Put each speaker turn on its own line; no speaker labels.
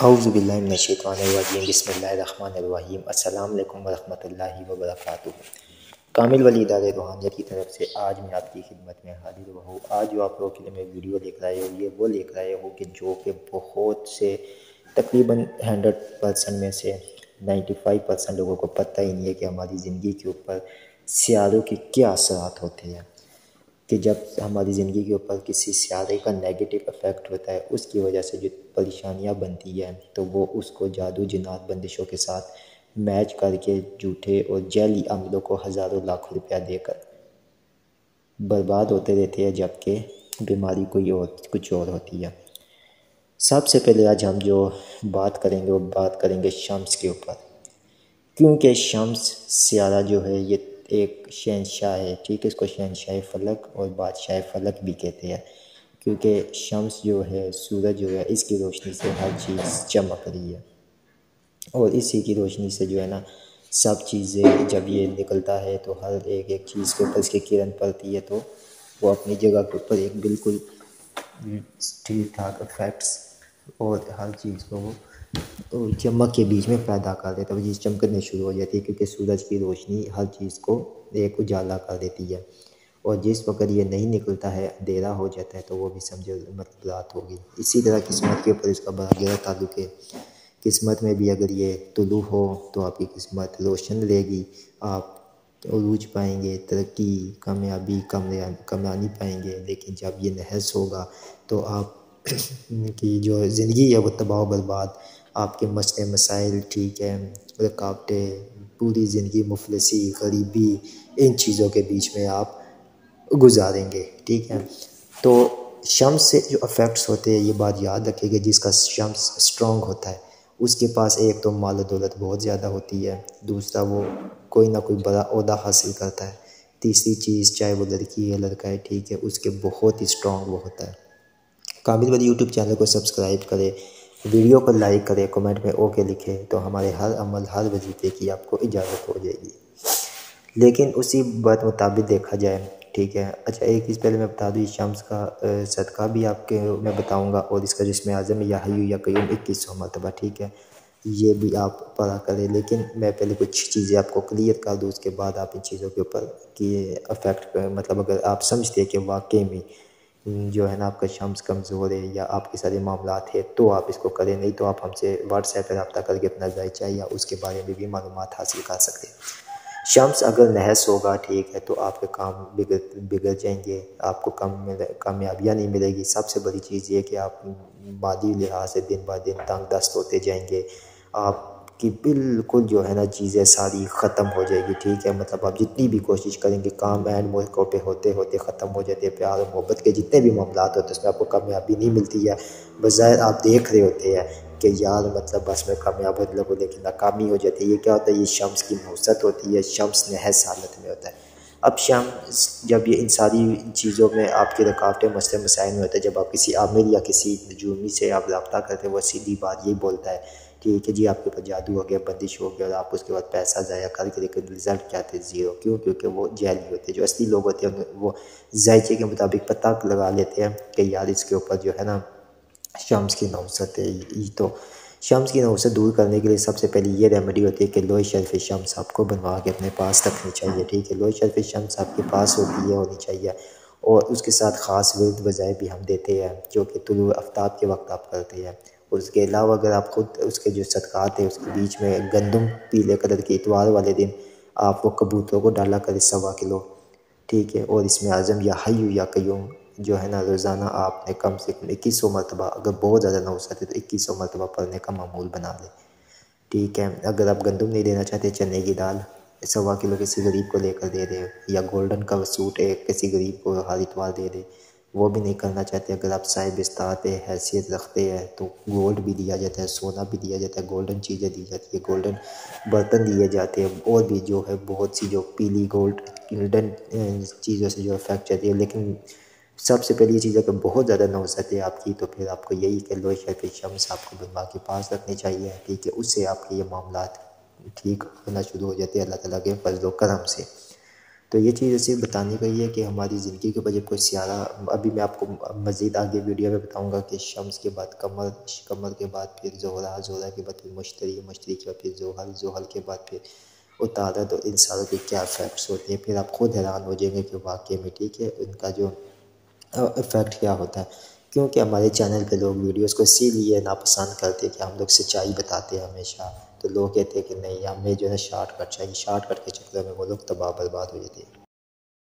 اعوذ باللہ من الشیطان الرجیم، بسم اللہ الرحمن الرحیم۔ السلام علیکم ورحمۃ اللہ وبرکاتہ۔ کامل ولی ادارہ روحانیت کی طرف سے آج میں آپ کی خدمت میں حاضر ہوں۔ آج جو آپ لوگوں کے لیے میں ویڈیو لے کر آئے ہوں، یہ وہ لے کر آئے ہوں کہ جو کہ بہت سے تقریباً 100% میں سے 95% لوگوں کو پتہ ہی نہیں ہے کہ ہماری زندگی کے اوپر سیاروں کے کیا اثرات ہوتے ہیں، کہ جب ہماری زندگی کے اوپر کسی سیارے کا نیگیٹو افیکٹ ہوتا ہے، اس کی وجہ سے جو پریشانیاں بنتی ہیں تو وہ اس کو جادو جنات بندشوں کے ساتھ میچ کر کے جھوٹے اور جعلی عملوں کو ہزاروں لاکھوں روپیہ دے کر برباد ہوتے رہتے ہیں، جبکہ بیماری کوئی اور کچھ اور ہوتی ہے۔ سب سے پہلے آج ہم جو بات کریں گے وہ بات کریں گے شمس کے اوپر، کیونکہ شمس سیارہ جو ہے یہ ایک شہنشاہ ہے، ٹھیک ہے، اس کو شہنشاہ فلک اور بادشاہ فلک بھی کہتے ہیں، کیونکہ شمس جو ہے، سورج جو ہے، اس کی روشنی سے ہر چیز چمک رہی ہے، اور اسی کی روشنی سے جو ہے نا سب چیزیں جب یہ نکلتا ہے تو ہر ایک چیز کے اوپر اس کی کرن پڑتی ہے تو وہ اپنی جگہ کے اوپر ایک بالکل ٹھیک ٹھاک افیکٹس اور ہر چیز کو وہ چمک کے بیچ میں پیدا کر دیتا ہے، وہ چیز چمکنے شروع ہو جاتی ہے، کیونکہ سورج کی روشنی ہر چیز کو ایک اجالا کر دیتی ہے، اور جس وقت یہ نہیں نکلتا ہے، اندھیرا ہو جاتا ہے، تو وہ بھی سمجھو مطلب رات ہوگی۔ اسی طرح قسمت کے اوپر اس کا بڑا گہرا تعلق ہے۔ قسمت میں بھی اگر یہ طلوع ہو تو آپ کی قسمت روشن رہے گی، آپ عروج پائیں گے، ترقی، کامیابی، کمرانی پائیں گے، لیکن جب یہ نحس ہوگا تو آپ کی جو زندگی ہے وہ تباہ و برباد، آپ کے مسئلے مسائل، ٹھیک ہے، رکاوٹیں، پوری زندگی مفلسی، غریبی، ان چیزوں کے بیچ میں آپ گزاریں گے، ٹھیک ہے۔ تو شمس سے جو افیکٹس ہوتے ہیں، یہ بات یاد رکھیں گے، جس کا شمس اسٹرانگ ہوتا ہے اس کے پاس ایک تو مال و دولت بہت زیادہ ہوتی ہے، دوسرا وہ کوئی نہ کوئی بڑا عہدہ حاصل کرتا ہے، تیسری چیز چاہے وہ لڑکی ہے لڑکا ہے، ٹھیک ہے، اس کے بہت ہی اسٹرانگ وہ ہوتا ہے۔ کامل ولی یوٹیوب چینل کو سبسکرائب کرے، ویڈیو کو لائک کرے، کمنٹ میں اوکے لکھے، تو ہمارے ہر عمل، ہر وظیفے کی آپ کو اجازت ہو جائے گی۔ لیکن اسی بات مطابق دیکھا جائے، ٹھیک ہے، اچھا ایک چیز پہلے میں بتا دوں، شمس کا صدقہ بھی آپ کے میں بتاؤں گا، اور اس کا جسم اعظم یا حی یا قیوم 2100 مرتبہ، ٹھیک ہے، یہ بھی آپ پڑھا کریں، لیکن میں پہلے کچھ چیزیں آپ کو کلیئر کر دوں، اس کے بعد آپ ان چیزوں کے اوپر کی افیکٹ مطلب اگر آپ سمجھتے ہیں کہ واقعی میں جو ہے نا آپ کا شمس کمزور ہے یا آپ کے سارے معاملات ہیں تو آپ اس کو کریں، نہیں تو آپ ہم سے واٹس ایپ پہ رابطہ کر کے اپنا ذائچہ یا اس کے بارے میں بھی معلومات حاصل کر سکتے ہیں۔ شمس اگر نحس ہوگا، ٹھیک ہے، تو آپ کے کام بگڑ جائیں گے، آپ کو کامیابیاں نہیں ملے گی۔ سب سے بڑی چیز یہ کہ آپ مادی لحاظ سے دن بہ دن تنگ دست ہوتے جائیں گے، آپ کی بالکل جو ہے نا چیزیں ساری ختم ہو جائے گی، ٹھیک ہے، مطلب آپ جتنی بھی کوشش کریں گے کام اینڈ موقعوں پہ ہوتے ہوتے ختم ہو جاتے ہیں، پیار اور محبت کے جتنے بھی معاملات ہوتے ہیں اس میں آپ کو کامیابی نہیں ملتی ہے، بظاہر آپ دیکھ رہے ہوتے ہیں کہ یار مطلب بس میں کامیاب ہونے لگوں، لیکن ناکامی ہو جاتی ہے۔ یہ کیا ہوتا ہے؟ یہ شمس کی نحوست ہوتی ہے، شمس نحس حالت میں ہوتا ہے۔ اب شمس جب یہ ان ساری چیزوں میں آپ کی رکاوٹیں مسئلے مسائل میں ہوتا ہے، جب آپ کسی عامل یا کسی نجومی سے آپ رابطہ کرتے ہیں، وہ سیدھی بات یہی بولتا ہے کہ جی آپ کے اوپر جادو ہو گیا، بندش ہو گیا، اور آپ اس کے بعد پیسہ ضائع کر کے، لیکن رزلٹ کیا تھے؟ زیرو۔ کیوں؟ کیونکہ وہ جعلی ہوتے ہیں۔ جو اصلی لوگ ہوتے ہیں وہ ذائچے کے مطابق پتہ لگا لیتے ہیں کہ یار اس کے اوپر جو ہے نا شمس کی نحوست ہے۔ تو شمس کی نحوست دور کرنے کے لیے سب سے پہلی یہ ریمیڈی ہوتی ہے کہ لوح شرف شمس آپ کو بنوا کے اپنے پاس رکھنی چاہیے، ٹھیک ہے، لوح شرف شمس آپ کے پاس ہونی چاہیے، اور اس کے ساتھ خاص ورد وظائف بھی ہم دیتے ہیں جو کہ طلوع آفتاب کے وقت آپ کرتے ہیں۔ اس کے علاوہ اگر آپ خود اس کے جو صدقات ہیں اس کے بیچ میں گندم پیلے کلر کے اتوار والے دن آپ وہ کبوتروں کو ڈالا کریں 1.25 کلو، ٹھیک ہے، اور اس میں اعظم یا حی یا قیوم جو ہے نا روزانہ آپ نے کم سے کم 2100 مرتبہ، اگر بہت زیادہ نحوست ہے تو 2100 مرتبہ پڑھنے کا معمول بنا لیں، ٹھیک ہے۔ اگر آپ گندم نہیں دینا چاہتے، چنے کی دال 1.25 کلو کسی غریب کو لے کر دے دیں، یا گولڈن کا سوٹ ایک کسی غریب کو ہر اتوار دے دیں، وہ بھی نہیں کرنا چاہتے، اگر آپ صاحب استطاعت حیثیت رکھتے ہیں تو گولڈ بھی دیا جاتا ہے، سونا بھی دیا جاتا ہے، گولڈن چیزیں دی جاتی ہے، گولڈن برتن دیے جاتے ہیں، اور بھی جو ہے بہت سی جو پیلی گولڈن چیزوں سے جو افیکٹ جاتی ہے۔ لیکن سب سے پہلی یہ چیز ہے کہ بہت زیادہ نحوست ہے آپ کی، تو پھر آپ کو یہی کہ لوح شرف شمس آپ کو بنوا کے پاس رکھنی چاہیے، ٹھیک ہے، اس سے آپ کے یہ معاملات ٹھیک ہونا شروع ہو جاتے ہیں اللہ تعالیٰ کے فضل و کرم سے۔ تو یہ چیز صرف بتانے کا یہ ہے کہ ہماری زندگی کے اوپر جب کوئی سیارہ، ابھی میں آپ کو مزید آگے ویڈیو میں بتاؤں گا کہ شمس کے بعد قمر، قمر کے بعد پھر زہرہ، زہرہ کے بعد پھر مشتری، مشتری کے بعد پھر زحل، زحل کے بعد پھر عطارد، اور ان ساروں کے کیا افیکٹس ہوتے ہیں، پھر آپ خود حیران ہو جائیں گے کہ واقعی میں ٹھیک ہے ان کا جو افیکٹ کیا ہوتا ہے۔ کیونکہ ہمارے چینل پہ لوگ ویڈیوز کو اسی لیے ناپسند کرتے کہ ہم لوگ سچائی بتاتے ہیں ہمیشہ، تو لوگ کہتے ہیں کہ نہیں ہمیں جو ہے شارٹ کٹ چاہیے، شارٹ کٹ کے چکر میں وہ لوگ تباہ برباد ہو جاتے ہیں۔